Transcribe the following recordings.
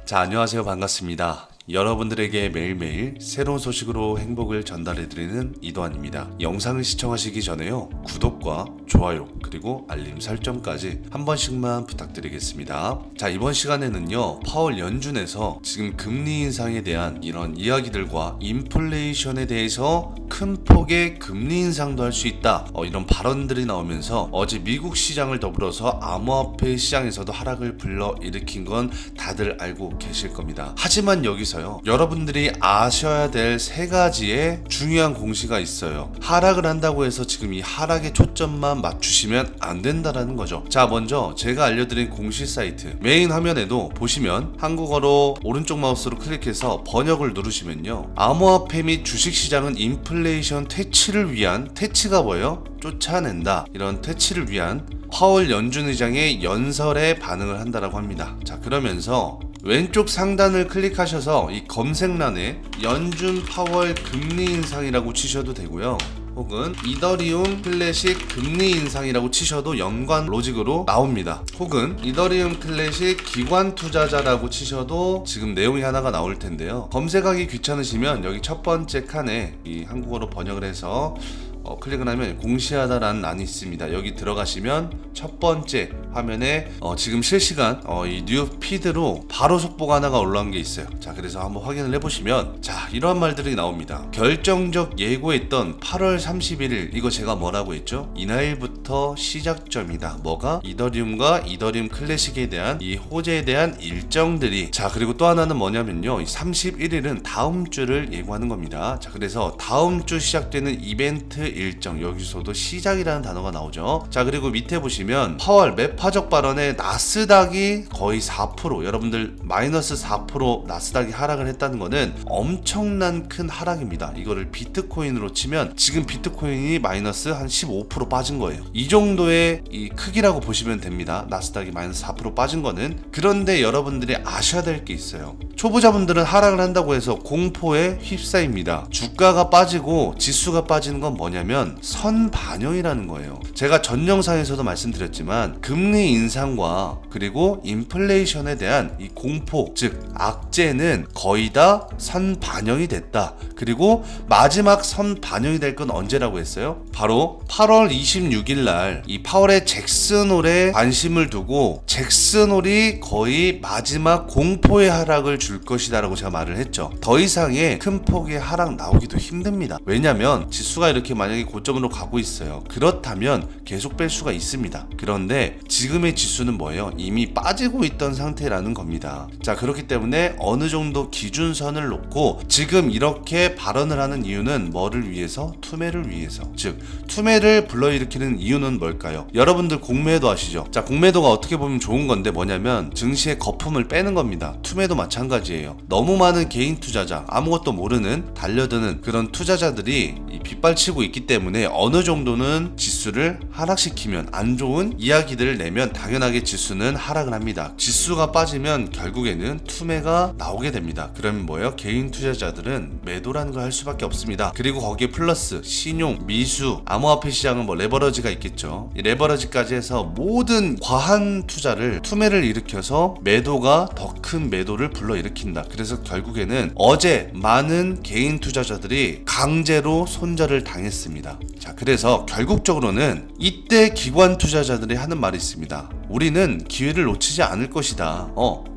자, 안녕하세요. 반갑습니다. 여러분들에게 매일매일 새로운 소식으로 행복을 전달해드리는 이도환입니다. 영상을 시청하시기 전에요, 구독과 좋아요 그리고 알림 설정까지 한 번씩만 부탁드리겠습니다. 자, 이번 시간에는요, 파월 연준에서 지금 금리 인상에 대한 이런 이야기들과 인플레이션에 대해서 큰 폭의 금리 인상도 할 수 있다, 이런 발언들이 나오면서 어제 미국 시장을 더불어서 암호화폐 시장에서도 하락을 불러일으킨 건 다들 알고 계실 겁니다. 하지만 여기서 여러분들이 아셔야 될 세 가지의 중요한 공시가 있어요. 하락을 한다고 해서 지금 이 하락의 초점만 맞추시면 안 된다라는 거죠. 자, 먼저 제가 알려드린 공시 사이트 메인 화면에도 보시면 한국어로 오른쪽 마우스로 클릭해서 번역을 누르시면요, 암호화폐 및 주식시장은 인플레이션 퇴치를 위한, 퇴치가 뭐예요? 쫓아낸다, 이런 퇴치를 위한 파월 연준 의장의 연설에 반응을 한다라고 합니다. 자, 그러면서 왼쪽 상단을 클릭하셔서 이 검색란에 연준 파월 금리 인상이라고 치셔도 되고요, 혹은 이더리움 클래식 금리 인상이라고 치셔도 연관 로직으로 나옵니다. 혹은 이더리움 클래식 기관 투자자라고 치셔도 지금 내용이 하나가 나올 텐데요, 검색하기 귀찮으시면 여기 첫 번째 칸에 이 한국어로 번역을 해서 클릭을 하면 공시하다라는 란이 있습니다. 여기 들어가시면 첫 번째 화면에 지금 실시간 이 뉴 피드로 바로 속보가 하나가 올라온 게 있어요. 자, 그래서 한번 확인을 해보시면, 자, 이러한 말들이 나옵니다. 결정적 예고했던 8월 31일, 이거 제가 뭐라고 했죠? 이날부터 시작점이다. 뭐가? 이더리움과 이더리움 클래식에 대한 이 호재에 대한 일정들이. 자, 그리고 또 하나는 뭐냐면요, 31일은 다음 주를 예고하는 겁니다. 자, 그래서 다음 주 시작되는 이벤트 일정, 여기서도 시작이라는 단어가 나오죠. 자, 그리고 밑에 보시면 파월 매파적 발언에 나스닥이 거의 4%, 여러분들 마이너스 4% 나스닥이 하락을 했다는 거는 엄청난 큰 하락입니다. 이거를 비트코인으로 치면 지금 비트코인이 마이너스 한 15% 빠진 거예요. 이 정도의 이 크기라고 보시면 됩니다. 나스닥이 마이너스 4% 빠진 거는. 그런데 여러분들이 아셔야 될 게 있어요. 초보자분들은 하락을 한다고 해서 공포에 휩싸입니다. 주가가 빠지고 지수가 빠지는 건 뭐냐면 선반영이라는 거예요. 제가 전 영상에서도 말씀드렸지만 금리 인상과 그리고 인플레이션에 대한 이 공포, 즉 악재는 거의 다 선반영이 됐다. 그리고 마지막 선반영이 될 건 언제라고 했어요? 바로 8월 26일 날 이 파월의 잭슨홀에 관심을 두고 잭슨홀이 거의 마지막 공포의 하락을 줄 것이다 라고 제가 말을 했죠. 더 이상의 큰 폭의 하락 나오기도 힘듭니다. 왜냐면 지수가 이렇게 만약에 고점으로 가고 있어요. 그렇다면 계속 뺄 수가 있습니다. 그런데 지금의 지수는 뭐예요? 이미 빠지고 있던 상태라는 겁니다. 자, 그렇기 때문에 어느 정도 기준선을 놓고 지금 이렇게 발언을 하는 이유는 뭐를 위해서? 투매를 위해서. 즉 투매를 불러일으키는 이유는 뭘까요? 여러분들 공매도 아시죠? 자, 공매도가 어떻게 보면 좋은 건데 뭐냐면 증시의 거품을 빼는 겁니다. 투매도 마찬가지예요. 너무 많은 개인 투자자, 아무것도 모르는 달려드는 그런 투자자들이 빗발치고 있기 때문에 어느 정도는 지수를 하락시키면, 안 좋은 이야기들을 내면 당연하게 지수는 하락을 합니다. 지수가 빠지면 결국에는 투매가 나오게 됩니다. 그러면 뭐예요? 개인 투자자들은 매도라는 걸 할 수밖에 없습니다. 그리고 거기에 플러스 신용, 미수, 암호화폐 시장은 뭐 레버러지가 있겠죠. 이 레버러지까지 해서 모든 과한 투자를, 투매를 일으켜서 매도가 더 큰 매도를 불러일으킨다. 그래서 결국에는 어제 많은 개인 투자자들이 강제로 손절을 당했습니다. 자, 그래서 결국적으로는 이때 기관 투자자들이 하는 말이 있습니다. 우리는 기회를 놓치지 않을 것이다.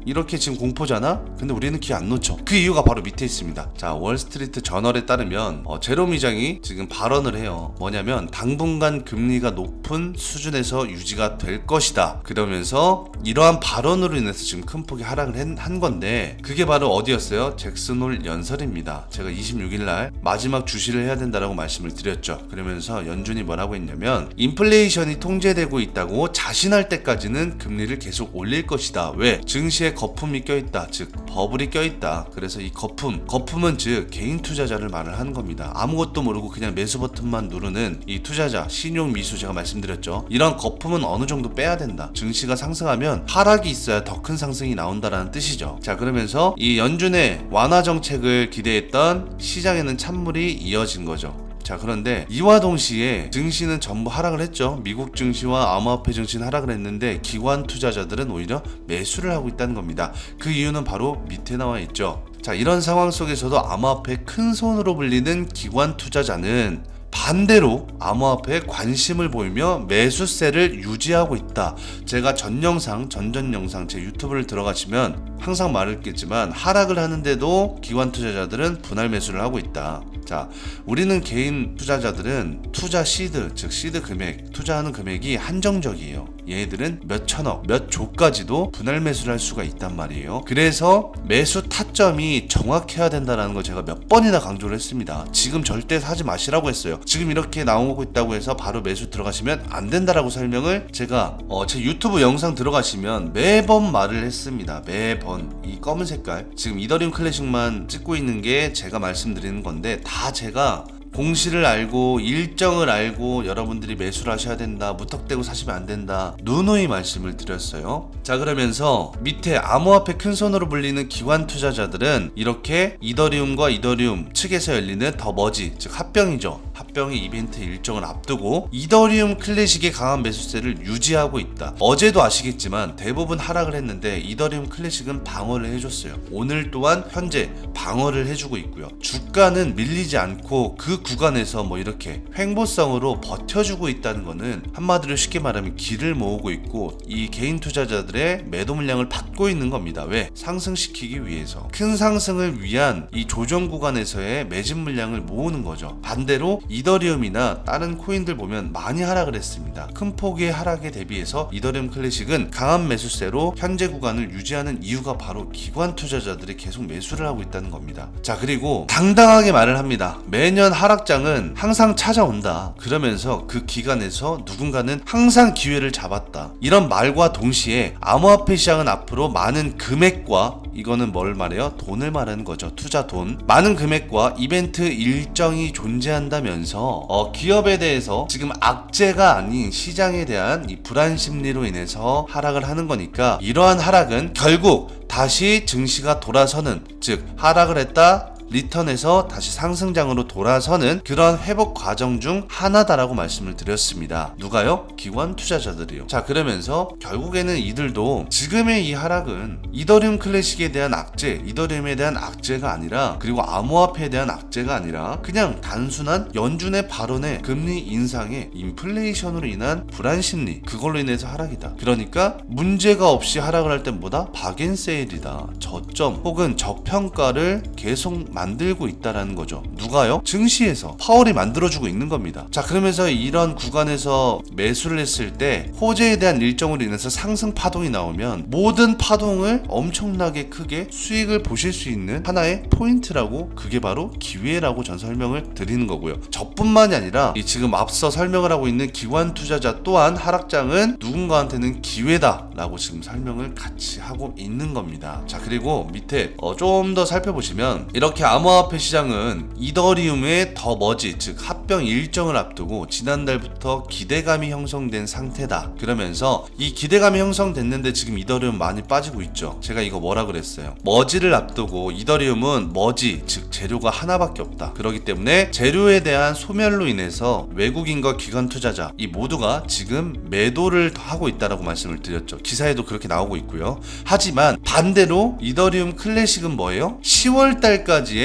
이렇게 지금 공포잖아? 근데 우리는 기회 안 놓쳐. 그 이유가 바로 밑에 있습니다. 자, 월스트리트 저널에 따르면 제롬 의장이 지금 발언을 해요. 뭐냐면 당분간 금리가 높은 수준에서 유지가 될 것이다. 그러면서 이러한 발언으로 인해서 지금 큰 폭의 하락을 한 건데, 그게 바로 어디였어요? 잭슨홀 연설입니다. 제가 26일 날 마지막 주시를 해야 된다라고 말씀을 드렸죠. 그러면서 연준이 뭐라고 했냐면 인플레이션이 통제되고 있다고 자신할 때까지는 금리를 계속 올릴 것이다. 왜? 증시에 거품이 껴있다. 즉 버블이 껴있다. 그래서 이 거품은 즉 개인 투자자를 말을 하는 겁니다. 아무것도 모르고 그냥 매수 버튼만 누르는 이 투자자, 신용, 미수 제가 말씀드렸죠. 이런 거품은 어느 정도 빼야 된다. 증시가 상승하면 하락이 있어야 더 큰 상승이 나온다라는 뜻이죠. 자, 그러면서 이 연준의 완화 정책을 기대했던 시장에는 찬물이 이어진 거죠. 자, 그런데 이와 동시에 증시는 전부 하락을 했죠. 미국 증시와 암호화폐 증시는 하락을 했는데 기관 투자자들은 오히려 매수를 하고 있다는 겁니다. 그 이유는 바로 밑에 나와 있죠. 자, 이런 상황 속에서도 암호화폐 큰 손으로 불리는 기관 투자자는 반대로 암호화폐에 관심을 보이며 매수세를 유지하고 있다. 제가 전전 영상 제 유튜브를 들어가시면 항상 말했겠지만 하락을 하는데도 기관 투자자들은 분할 매수를 하고 있다. 자, 우리는 개인 투자자들은 투자 시드, 즉 시드 금액, 투자하는 금액이 한정적이에요. 얘네들은 몇 천억, 몇 조까지도 분할 매수를 할 수가 있단 말이에요. 그래서 매수 타점이 정확해야 된다는 걸 제가 몇 번이나 강조를 했습니다. 지금 절대 사지 마시라고 했어요. 지금 이렇게 나오고 있다고 해서 바로 매수 들어가시면 안 된다라고 설명을 제가 제 유튜브 영상 들어가시면 매번 말을 했습니다. 매번. 이 검은 색깔, 지금 이더리움 클래식만 찍고 있는 게 제가 말씀드리는 건데 다 제가 공시를 알고 일정을 알고 여러분들이 매수를 하셔야 된다, 무턱대고 사시면 안 된다, 누누이 말씀을 드렸어요. 자, 그러면서 밑에 암호화폐 큰손으로 불리는 기관 투자자들은 이렇게 이더리움과 이더리움 측에서 열리는 더 머지, 즉 합병이죠. 합병의 이벤트 일정을 앞두고 이더리움 클래식의 강한 매수세를 유지하고 있다. 어제도 아시겠지만 대부분 하락을 했는데 이더리움 클래식은 방어를 해줬어요. 오늘 또한 현재 방어를 해주고 있고요. 주가는 밀리지 않고 그 구간에서 뭐 이렇게 횡보성으로 버텨주고 있다는 거는 한마디로 쉽게 말하면 길을 모으고 있고 이 개인 투자자들의 매도 물량을 받고 있는 겁니다. 왜? 상승시키기 위해서. 큰 상승을 위한 이 조정 구간에서의 매집 물량을 모으는 거죠. 반대로 이더리움이나 다른 코인들 보면 많이 하락을 했습니다. 큰 폭의 하락에 대비해서 이더리움 클래식은 강한 매수세로 현재 구간을 유지하는 이유가 바로 기관 투자자들이 계속 매수를 하고 있다는 겁니다. 자, 그리고 당당하게 말을 합니다. 매년 하락장은 항상 찾아온다. 그러면서 그 기간에서 누군가는 항상 기회를 잡았다. 이런 말과 동시에 암호화폐 시장은 앞으로 많은 금액과, 이거는 뭘 말해요? 돈을 말하는 거죠. 투자 돈. 많은 금액과 이벤트 일정이 존재한다면서 기업에 대해서 지금 악재가 아닌 시장에 대한 이 불안 심리로 인해서 하락을 하는 거니까 이러한 하락은 결국 다시 증시가 돌아서는, 즉 하락을 했다 리턴에서 다시 상승장으로 돌아서는 그런 회복 과정 중 하나다라고 말씀을 드렸습니다. 누가요? 기관 투자자들이요. 자, 그러면서 결국에는 이들도 지금의 이 하락은 이더리움 클래식에 대한 악재, 이더리움에 대한 악재가 아니라, 그리고 암호화폐에 대한 악재가 아니라 그냥 단순한 연준의 발언에 금리 인상에 인플레이션으로 인한 불안 심리, 그걸로 인해서 하락이다. 그러니까 문제가 없이 하락을 할 땐 뭐다? 박앤세일이다. 저점 혹은 저평가를 계속 만들고 있다라는 거죠. 누가요? 증시에서 파월이 만들어주고 있는 겁니다. 자, 그러면서 이런 구간에서 매수를 했을 때 호재에 대한 일정으로 인해서 상승 파동이 나오면 모든 파동을 엄청나게 크게 수익을 보실 수 있는 하나의 포인트라고, 그게 바로 기회라고 전 설명을 드리는 거고요. 저뿐만이 아니라 이 지금 앞서 설명을 하고 있는 기관 투자자 또한 하락장은 누군가한테는 기회다라고 지금 설명을 같이 하고 있는 겁니다. 자, 그리고 밑에 좀 더 살펴보시면 이렇게 암호화폐 시장은 이더리움의 더 머지, 즉 합병 일정을 앞두고 지난달부터 기대감이 형성된 상태다. 그러면서 이 기대감이 형성됐는데 지금 이더리움 많이 빠지고 있죠. 제가 이거 뭐라 그랬어요? 머지를 앞두고 이더리움은 머지, 즉 재료가 하나밖에 없다. 그렇기 때문에 재료에 대한 소멸로 인해서 외국인과 기관 투자자 이 모두가 지금 매도를 하고 있다라고 말씀을 드렸죠. 기사에도 그렇게 나오고 있고요. 하지만 반대로 이더리움 클래식은 뭐예요? 10월 달까지의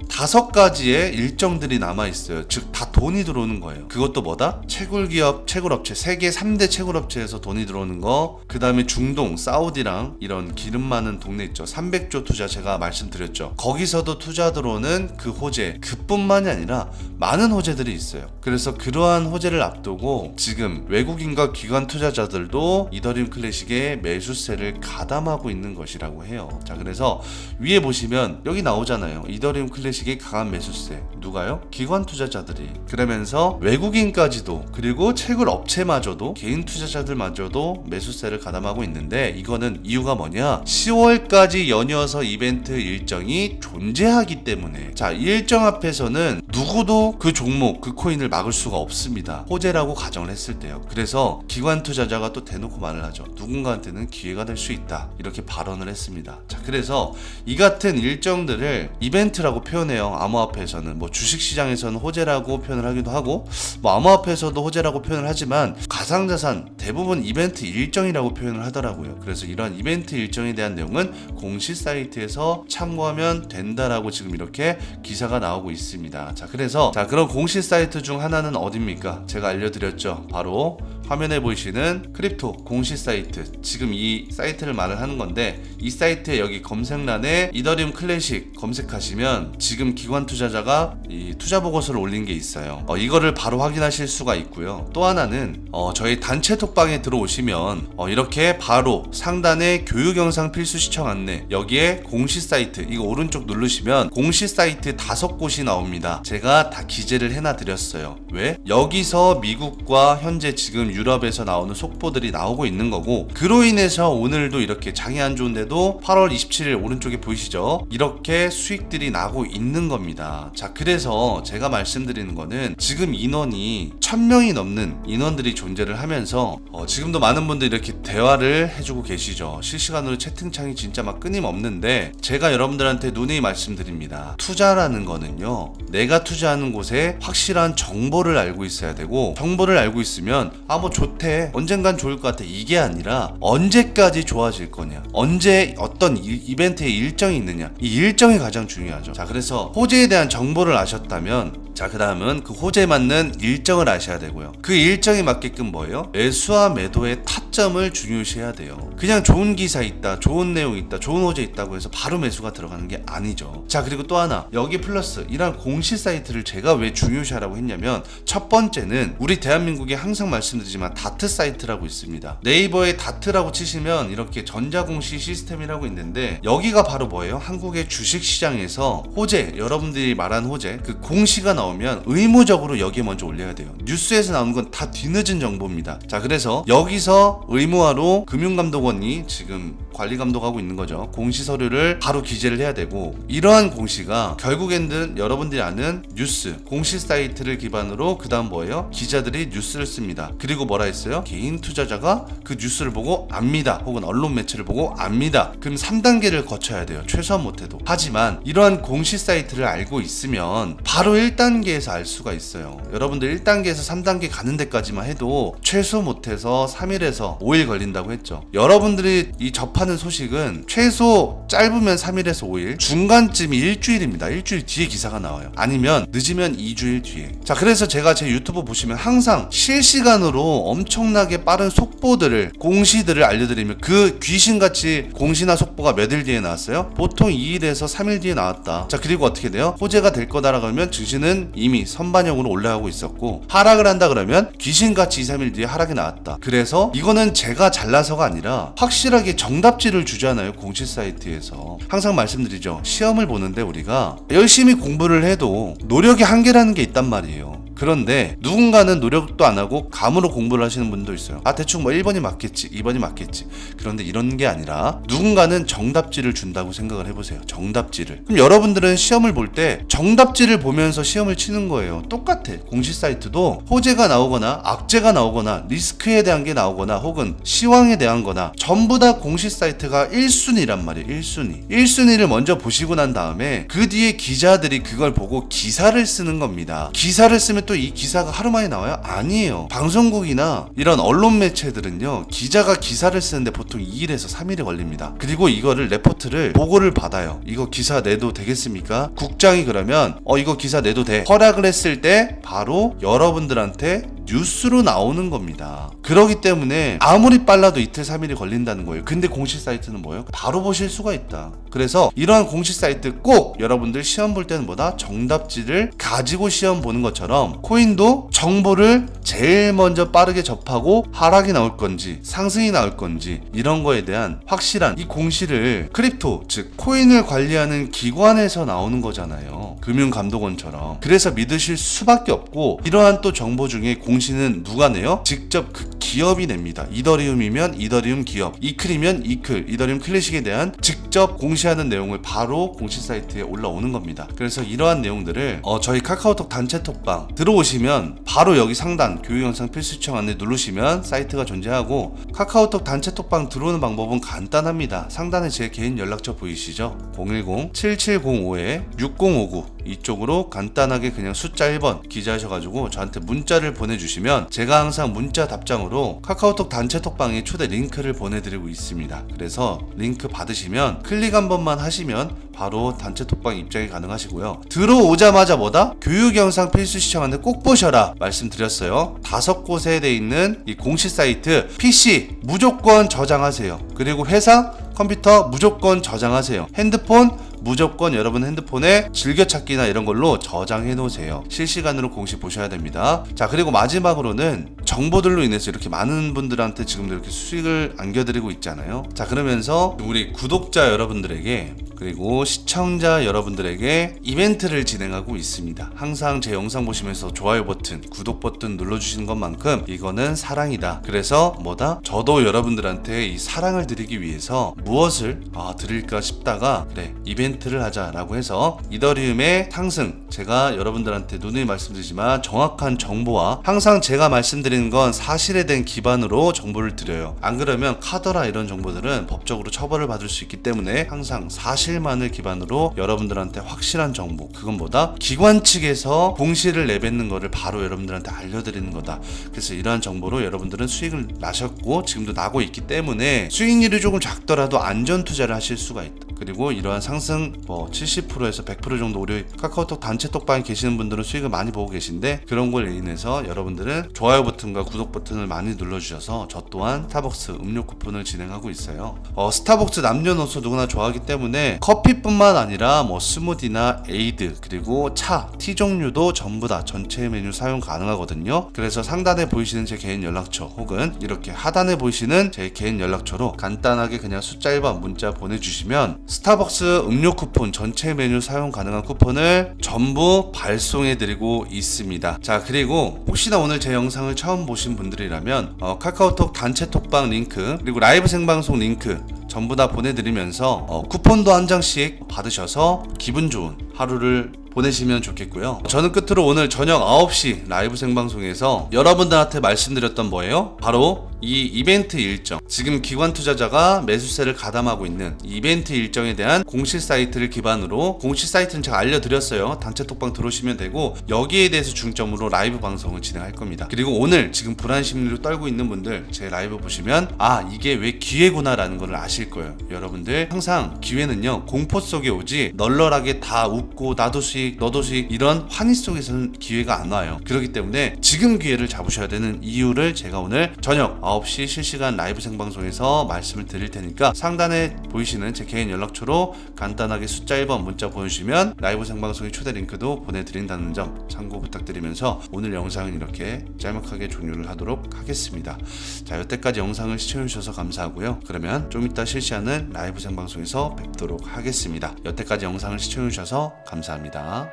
5가지의 일정들이 남아있어요. 즉 다 돈이 들어오는 거예요. 그것도 뭐다? 채굴기업, 채굴업체, 세계 3대 채굴업체에서 돈이 들어오는 거, 그 다음에 중동, 사우디랑 이런 기름 많은 동네 있죠. 300조 투자 제가 말씀드렸죠. 거기서도 투자 들어오는 그 호재, 그뿐만이 아니라 많은 호재들이 있어요. 그래서 그러한 호재를 앞두고 지금 외국인과 기관 투자자들도 이더리움 클래식의 매수세를 가담하고 있는 것이라고 해요. 자, 그래서 위에 보시면 여기 나오잖아요. 이더리움 클래식의 강한 매수세. 누가요? 기관 투자자들이. 그러면서 외국인까지도, 그리고 채굴 업체마저도, 개인 투자자들마저도 매수세를 가담하고 있는데, 이거는 이유가 뭐냐? 10월까지 연이어서 이벤트 일정이 존재하기 때문에. 자, 이 일정 앞에서는 누구도 그 종목, 그 코인을 막을 수가 없습니다. 호재라고 가정을 했을 때요. 그래서 기관 투자자가 또 대놓고 말을 하죠. 누군가한테는 기회가 될 수 있다. 이렇게 발언을 했습니다. 자, 그래서 이 같은 일정들을 이벤트라고 표현해요. 암호화폐에서는 뭐 주식시장에서는 호재라고 표현을 하기도 하고 뭐 암호화폐에서도 호재라고 표현을 하지만 가상자산 대부분 이벤트 일정이라고 표현을 하더라고요. 그래서 이런 이벤트 일정에 대한 내용은 공시 사이트에서 참고하면 된다라고 지금 이렇게 기사가 나오고 있습니다. 자, 그래서 그런 공시 사이트 중 하나는 어디입니까? 제가 알려드렸죠. 바로 화면에 보이시는 크립토 공시 사이트, 지금 이 사이트를 말을 하는 건데, 이 사이트에 여기 검색란에 이더리움 클래식 검색하시면 지금 기관 투자자가 이 투자 보고서를 올린 게 있어요. 이거를 바로 확인하실 수가 있고요. 또 하나는 저희 단체 톡방에 들어오시면 이렇게 바로 상단에 교육 영상 필수 시청 안내, 여기에 공시 사이트, 이거 오른쪽 누르시면 공시 사이트 5곳이 나옵니다. 제가 다 기재를 해놔 드렸어요. 왜? 여기서 미국과 현재 지금 유럽에서 나오는 속보들이 나오고 있는 거고, 그로 인해서 오늘도 이렇게 장이 안 좋은데도 8월 27일 오른쪽에 보이시죠? 이렇게 수익들이 나고 있는 겁니다. 자, 그래서 제가 말씀드리는 거는 지금 인원이 1000명이 넘는 인원들이 존재를 하면서 지금도 많은 분들이 이렇게 대화를 해주고 계시죠. 실시간으로 채팅창이 진짜 막 끊임없는데, 제가 여러분들한테 누누이 말씀드립니다. 투자라는 거는요, 내가 투자하는 곳에 확실한 정보를 알고 있어야 되고, 정보를 알고 있으면 뭐 좋대, 언젠간 좋을 것 같아, 이게 아니라 언제까지 좋아질 거냐, 언제 어떤 이벤트의 일정이 있느냐, 이 일정이 가장 중요하죠. 자, 그래서 호재에 대한 정보를 아셨다면, 자, 그 다음은 그 호재에 맞는 일정을 아셔야 되고요. 그 일정에 맞게끔 뭐예요? 매수와 매도의 타점을 중요시해야 돼요. 그냥 좋은 기사 있다, 좋은 내용 있다, 좋은 호재 있다고 해서 바로 매수가 들어가는 게 아니죠. 자, 그리고 또 하나, 여기 플러스 이런 공시 사이트를 제가 왜 중요시하라고 했냐면, 첫 번째는 우리 대한민국에 항상 말씀드리지만 다트 사이트라고 있습니다. 네이버에 다트라고 치시면 이렇게 전자공시 시스템이라고 있는데, 여기가 바로 뭐예요? 한국의 주식시장에서 호재, 여러분들이 말한 호재, 그 공시가 나오면 의무적으로 여기에 먼저 올려야 돼요. 뉴스에서 나오는 건 다 뒤늦은 정보입니다. 자, 그래서 여기서 의무화로 금융감독원이 지금 관리감독하고 있는 거죠. 공시 서류를 바로 기재를 해야 되고, 이러한 공시가 결국에는 여러분들이 아는 뉴스, 공시 사이트를 기반으로 그 다음 뭐예요? 기자들이 뉴스를 씁니다. 그리고 뭐라 했어요? 개인 투자자가 그 뉴스를 보고 압니다. 혹은 언론 매체를 보고 압니다. 그럼 3단계를 거쳐야 돼요. 최소한 못해도. 하지만 이러한 공시 사이트를 알고 있으면 바로 1단계에서 알 수가 있어요. 여러분들 1단계에서 3단계 가는 데까지만 해도 최소 못해서 3일에서 5일 걸린다고 했죠. 여러분들이 이 접하는 소식은 최소 짧으면 3일에서 5일, 중간쯤이 일주일입니다. 일주일 뒤에 기사가 나와요. 아니면 늦으면 2주일 뒤에. 자, 그래서 제가 제 유튜브 보시면 항상 실시간으로 엄청나게 빠른 속보들을, 공시들을 알려드리면, 그 귀신같이 공시나 속보가 몇 일 뒤에 나왔어요? 보통 2일에서 3일 뒤에 나왔다. 자, 그리고 어떻게 돼요? 호재가 될 거다라고 하면 증시는 이미 선반영으로 올라가고 있었고, 하락을 한다 그러면 귀신같이 2, 3일 뒤에 하락이 나왔다. 그래서 이거는 제가 잘나서가 아니라 확실하게 정답지를 주잖아요. 공시 사이트에서 항상 말씀드리죠. 시험을 보는데 우리가 열심히 공부를 해도 노력의 한계라는 게 있단 말이에요. 그런데 누군가는 노력도 안 하고 감으로 공부를 하시는 분도 있어요. 대충 뭐 1번이 맞겠지, 2번이 맞겠지. 그런데 이런 게 아니라 누군가는 정답지를 준다고 생각을 해보세요. 정답지를. 그럼 여러분들은 시험을 볼 때 정답지를 보면서 시험을 치는 거예요. 똑같아. 공시 사이트도 호재가 나오거나 악재가 나오거나 리스크에 대한 게 나오거나 혹은 시황에 대한 거나 전부 다 공시 사이트가 1순위란 말이에요. 1순위를 먼저 보시고 난 다음에 그 뒤에 기자들이 그걸 보고 기사를 쓰는 겁니다. 기사를 쓰면 또 이 기사가 하루 만에 나와요? 아니에요. 방송국이나 이런 언론 매체들은요, 기자가 기사를 쓰는데 보통 2일에서 3일이 걸립니다. 그리고 이거를 레포트를 보고를 받아요. 이거 기사 내도 되겠습니까? 국장이 그러면 이거 기사 내도 돼, 허락을 했을 때 바로 여러분들한테 뉴스로 나오는 겁니다. 그렇기 때문에 아무리 빨라도 이틀 3일이 걸린다는 거예요. 근데 공시 사이트는 뭐예요? 바로 보실 수가 있다. 그래서 이러한 공시 사이트 꼭 여러분들 시험 볼 때는 뭐다? 정답지를 가지고 시험 보는 것처럼 코인도 정보를 제일 먼저 빠르게 접하고 하락이 나올 건지 상승이 나올 건지 이런 거에 대한 확실한 이 공시를 크립토, 즉 코인을 관리하는 기관에서 나오는 거잖아요. 금융감독원처럼. 그래서 믿으실 수밖에 없고, 이러한 또 정보 중에 공시는 누가 내요? 직접 그 기업이 냅니다. 이더리움이면 이더리움 기업, 이클이면 이클, 이더리움 클래식에 대한 직접 공시하는 내용을 바로 공식 사이트에 올라오는 겁니다. 그래서 이러한 내용들을 저희 카카오톡 단체 톡방 들어오시면 바로 여기 상단 교육 영상 필수 시청 안내 누르시면 사이트가 존재하고, 카카오톡 단체 톡방 들어오는 방법은 간단합니다. 상단에 제 개인 연락처 보이시죠? 010-7705-6059 이쪽으로 간단하게 그냥 숫자 1번 기재하셔가지고 저한테 문자를 보내주시면 제가 항상 문자 답장으로 카카오톡 단체 톡방에 초대 링크를 보내드리고 있습니다. 그래서 링크 받으시면 클릭 한 번만 하시면 바로 단체 톡방 입장이 가능하시고요. 들어오자마자 뭐다? 교육 영상 필수 시청하는데 꼭 보셔라 말씀드렸어요. 5곳에 돼 있는 이 공식 사이트 PC 무조건 저장하세요. 그리고 회사 컴퓨터 무조건 저장하세요. 핸드폰 무조건 여러분 핸드폰에 즐겨찾기나 이런 걸로 저장해 놓으세요. 실시간으로 공식 보셔야 됩니다. 자, 그리고 마지막으로는 정보들로 인해서 이렇게 많은 분들한테 지금도 이렇게 수익을 안겨드리고 있잖아요. 자, 그러면서 우리 구독자 여러분들에게 그리고 시청자 여러분들에게 이벤트를 진행하고 있습니다. 항상 제 영상 보시면서 좋아요 버튼, 구독 버튼 눌러주시는 것만큼 이거는 사랑이다. 그래서 뭐다? 저도 여러분들한테 이 사랑을 드리기 위해서 무엇을 드릴까 싶다가 그래 이벤트를 하자라고 해서 이더리움의 상승, 제가 여러분들한테 누누이 말씀드리지만 정확한 정보와 항상 제가 말씀드리는 건 사실에 대한 기반으로 정보를 드려요. 안 그러면 카더라 이런 정보들은 법적으로 처벌을 받을 수 있기 때문에 항상 사실만을 기반으로 여러분들한테 확실한 정보, 그건 뭐다? 기관 측에서 공시를 내뱉는 거를 바로 여러분들한테 알려드리는 거다. 그래서 이러한 정보로 여러분들은 수익을 나셨고 지금도 나고 있기 때문에 수익률이 조금 작더라도 안전 투자를 하실 수가 있다. 그리고 이러한 상승 70%에서 100% 정도 우리 카카오톡 단체 톡방에 계시는 분들은 수익을 많이 보고 계신데, 그런 걸 인해서 여러분들은 좋아요 버튼과 구독 버튼을 많이 눌러주셔서 저 또한 스타벅스 음료 쿠폰을 진행하고 있어요. 스타벅스 남녀노소 누구나 좋아하기 때문에 커피뿐만 아니라 스무디나 에이드 그리고 차, 티 종류도 전부 다 전체 메뉴 사용 가능하거든요. 그래서 상단에 보이시는 제 개인 연락처 혹은 이렇게 하단에 보이시는 제 개인 연락처로 간단하게 그냥 숫자 1번 문자 보내주시면 스타벅스 음료 쿠폰 전체 메뉴 사용 가능한 쿠폰을 전부 발송해드리고 있습니다. 자, 그리고 혹시나 오늘 제 영상을 처음 보신 분들이라면 카카오톡 단체 톡방 링크 그리고 라이브 생방송 링크 전부 다 보내드리면서 쿠폰도 한 장씩 받으셔서 기분 좋은 하루를 보내시면 좋겠고요. 저는 끝으로 오늘 저녁 9시 라이브 생방송에서 여러분들한테 말씀드렸던 뭐예요? 바로 이 이벤트 일정, 지금 기관 투자자가 매수세를 가담하고 있는 이 이벤트 일정에 대한 공식 사이트를 기반으로, 공식 사이트는 제가 알려드렸어요. 단체 톡방 들어오시면 되고 여기에 대해서 중점으로 라이브 방송을 진행할 겁니다. 그리고 오늘 지금 불안 심리로 떨고 있는 분들 제 라이브 보시면 이게 왜 기회구나 라는 걸 아실 거예요. 여러분들 항상 기회는요 공포 속에 오지 널널하게 다 웃고 나도 수익 너도 수익 이런 환희 속에서는 기회가 안 와요. 그렇기 때문에 지금 기회를 잡으셔야 되는 이유를 제가 오늘 저녁 9시 실시간 라이브 생방송에서 말씀을 드릴 테니까 상단에 보이시는 제 개인 연락처로 간단하게 숫자 1번 문자 보내주시면 라이브 생방송의 초대 링크도 보내드린다는 점 참고 부탁드리면서 오늘 영상은 이렇게 짤막하게 종료를 하도록 하겠습니다. 자, 여태까지 영상을 시청해주셔서 감사하고요. 그러면 좀 이따 실시하는 라이브 생방송에서 뵙도록 하겠습니다. 여태까지 영상을 시청해주셔서 감사합니다.